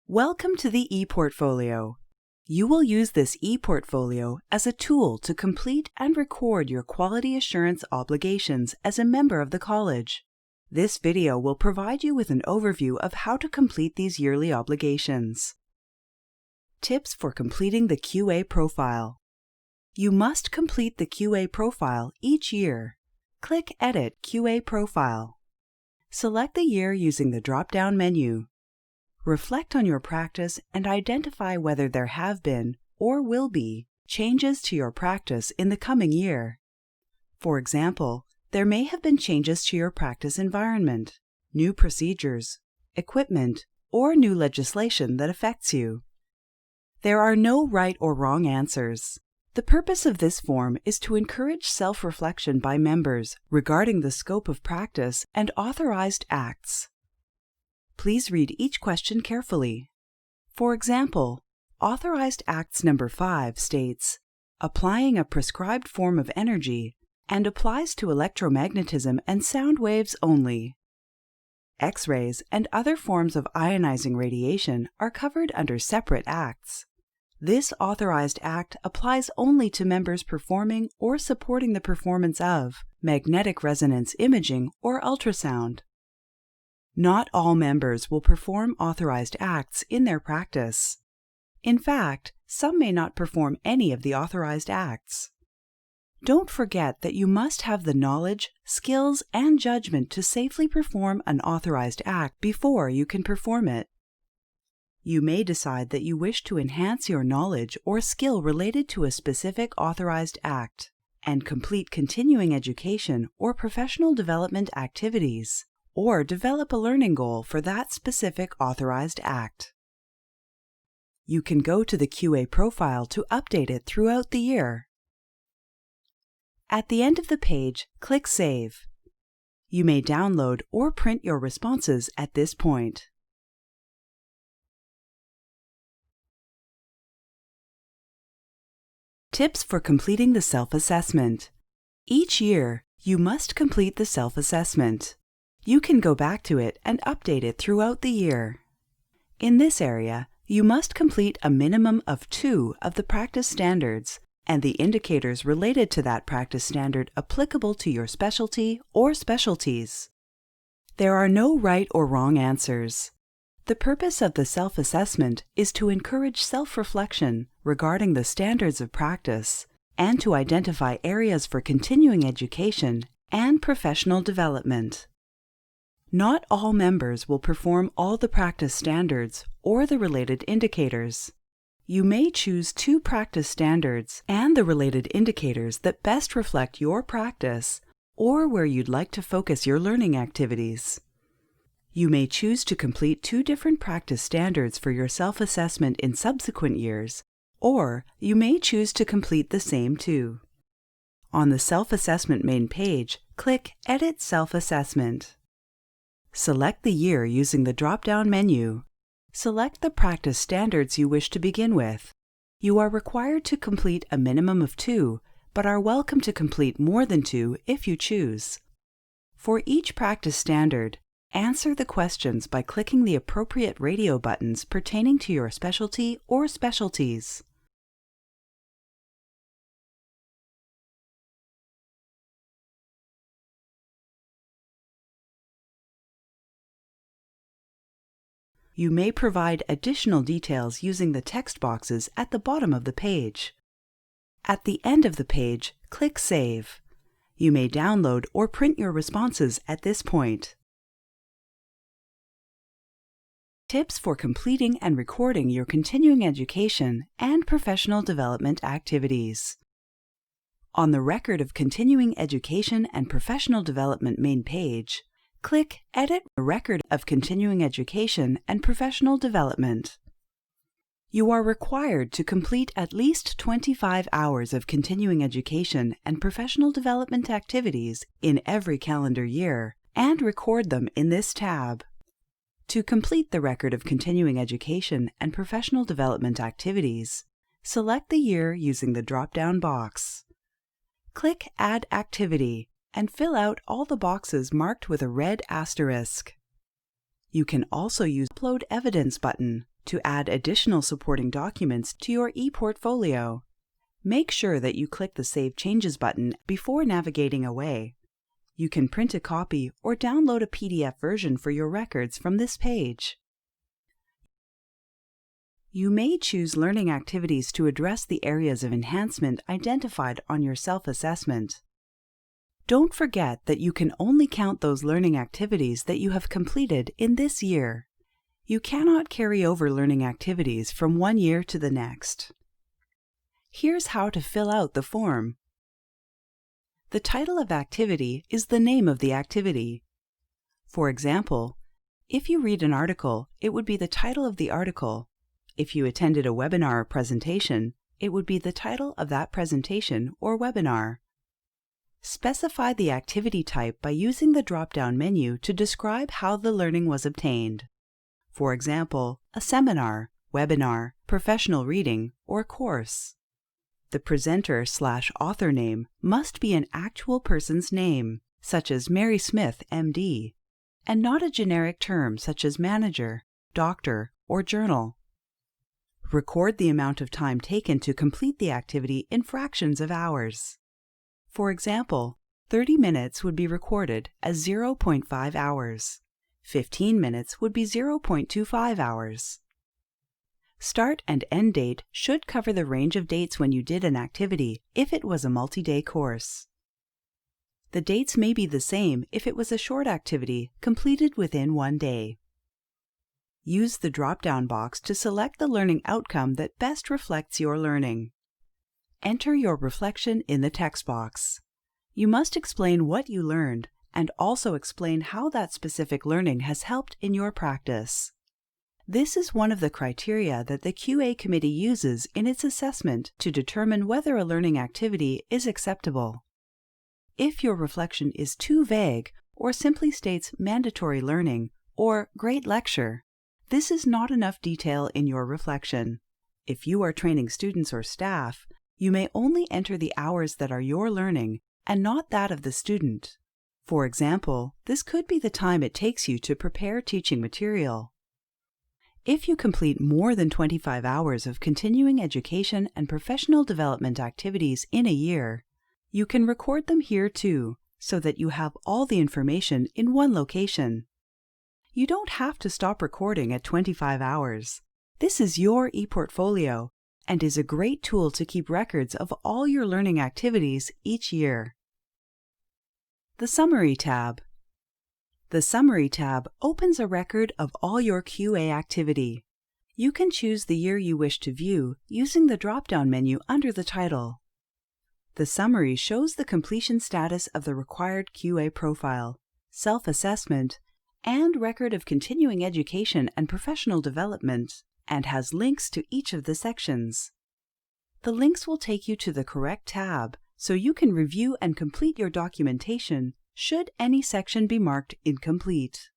Welcome to the ePortfolio. You will use this ePortfolio as a tool to complete and record your quality assurance obligations as a member of the college. This video will provide you with an overview of how to complete these yearly obligations. Tips for completing the QA profile. You must complete the QA profile each year. Click Edit QA Profile. Select the year using the drop-down menu. Reflect on your practice and identify whether there have been, or will be, changes to your practice in the coming year. For example, there may have been changes to your practice environment, new procedures, equipment, or new legislation that affects you. There are no right or wrong answers. The purpose of this form is to encourage self-reflection by members regarding the scope of practice and authorized acts. Please read each question carefully. For example, Authorized Acts Number 5 states, applying a prescribed form of energy and applies to electromagnetism and sound waves only. X-rays and other forms of ionizing radiation are covered under separate acts. This authorized act applies only to members performing or supporting the performance of magnetic resonance imaging or ultrasound. Not all members will perform authorized acts in their practice. In fact, some may not perform any of the authorized acts. Don't forget that you must have the knowledge, skills, and judgment to safely perform an authorized act before you can perform it. You may decide that you wish to enhance your knowledge or skill related to a specific authorized act and complete continuing education or professional development activities, or develop a learning goal for that specific authorized act. You can go to the QA profile to update it throughout the year. At the end of the page, click Save. You may download or print your responses at this point. Tips for completing the self-assessment. Each year, you must complete the self-assessment. You can go back to it and update it throughout the year. In this area, you must complete a minimum of 2 of the practice standards and the indicators related to that practice standard applicable to your specialty or specialties. There are no right or wrong answers. The purpose of the self-assessment is to encourage self-reflection regarding the standards of practice and to identify areas for continuing education and professional development. Not all members will perform all the practice standards or the related indicators. You may choose 2 practice standards and the related indicators that best reflect your practice or where you'd like to focus your learning activities. You may choose to complete 2 different practice standards for your self-assessment in subsequent years, or you may choose to complete the same 2. On the self-assessment main page, click Edit Self-Assessment. Select the year using the drop-down menu. Select the practice standards you wish to begin with. You are required to complete a minimum of 2, but are welcome to complete more than 2 if you choose. For each practice standard, answer the questions by clicking the appropriate radio buttons pertaining to your specialty or specialties. You may provide additional details using the text boxes at the bottom of the page. At the end of the page, click Save. You may download or print your responses at this point. Tips for completing and recording your continuing education and professional development activities. On the Record of Continuing Education and Professional Development main page, click Edit the Record of Continuing Education and Professional Development. You are required to complete at least 25 hours of continuing education and professional development activities in every calendar year and record them in this tab. To complete the Record of Continuing Education and Professional Development activities, select the year using the drop-down box. Click Add Activity and fill out all the boxes marked with a red asterisk. You can also use the Upload Evidence button to add additional supporting documents to your ePortfolio. Make sure that you click the Save Changes button before navigating away. You can print a copy or download a PDF version for your records from this page. You may choose learning activities to address the areas of enhancement identified on your self-assessment. Don't forget that you can only count those learning activities that you have completed in this year. You cannot carry over learning activities from one year to the next. Here's how to fill out the form. The title of activity is the name of the activity. For example, if you read an article, it would be the title of the article. If you attended a webinar or presentation, it would be the title of that presentation or webinar. Specify the activity type by using the drop-down menu to describe how the learning was obtained. For example, a seminar, webinar, professional reading, or course. The presenter/author name must be an actual person's name, such as Mary Smith, MD, and not a generic term such as manager, doctor, or journal. Record the amount of time taken to complete the activity in fractions of hours. For example, 30 minutes would be recorded as 0.5 hours. 15 minutes would be 0.25 hours. Start and end date should cover the range of dates when you did an activity if it was a multi-day course. The dates may be the same if it was a short activity completed within one day. Use the drop-down box to select the learning outcome that best reflects your learning. Enter your reflection in the text box. You must explain what you learned and also explain how that specific learning has helped in your practice. This is one of the criteria that the QA committee uses in its assessment to determine whether a learning activity is acceptable. If your reflection is too vague or simply states mandatory learning or great lecture, this is not enough detail in your reflection. If you are training students or staff, you may only enter the hours that are your learning and not that of the student. For example, this could be the time it takes you to prepare teaching material. If you complete more than 25 hours of continuing education and professional development activities in a year, you can record them here too, so that you have all the information in one location. You don't have to stop recording at 25 hours. This is your ePortfolio and is a great tool to keep records of all your learning activities each year. The Summary tab. The Summary tab opens a record of all your QA activity. You can choose the year you wish to view using the drop-down menu under the title. The summary shows the completion status of the required QA profile, self-assessment, and record of continuing education and professional development, and has links to each of the sections. The links will take you to the correct tab, so you can review and complete your documentation should any section be marked incomplete.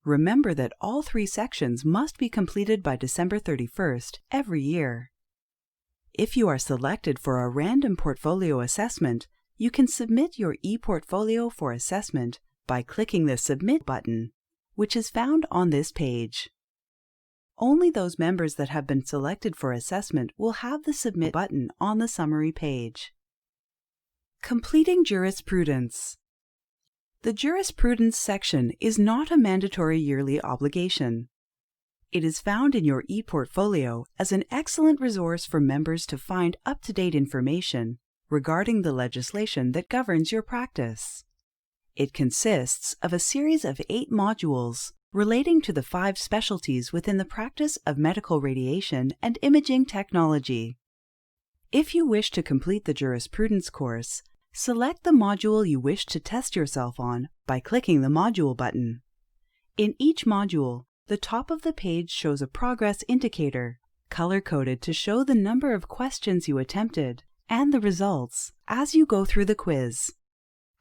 Remember that all 3 sections must be completed by December 31st every year. If you are selected for a random portfolio assessment, you can submit your ePortfolio for assessment by clicking the Submit button, which is found on this page. Only those members that have been selected for assessment will have the Submit button on the summary page. Completing jurisprudence. The jurisprudence section is not a mandatory yearly obligation. It is found in your ePortfolio as an excellent resource for members to find up-to-date information regarding the legislation that governs your practice. It consists of a series of 8 modules relating to the 5 specialties within the practice of medical radiation and imaging technology. If you wish to complete the jurisprudence course, select the module you wish to test yourself on by clicking the Module button. In each module, the top of the page shows a progress indicator, color-coded to show the number of questions you attempted and the results as you go through the quiz.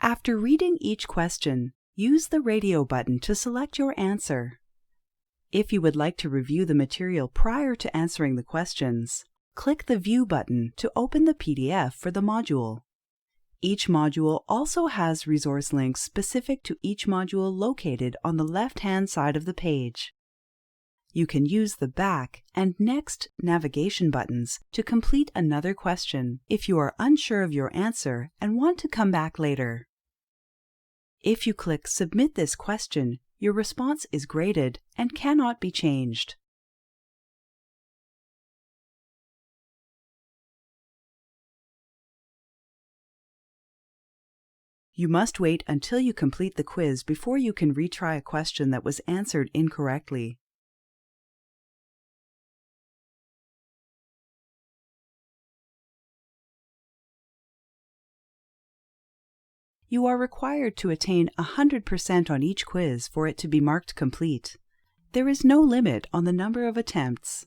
After reading each question, use the Radio button to select your answer. If you would like to review the material prior to answering the questions, click the View button to open the PDF for the module. Each module also has resource links specific to each module located on the left-hand side of the page. You can use the Back and Next navigation buttons to complete another question if you are unsure of your answer and want to come back later. If you click Submit this question, your response is graded and cannot be changed. You must wait until you complete the quiz before you can retry a question that was answered incorrectly. You are required to attain 100% on each quiz for it to be marked complete. There is no limit on the number of attempts.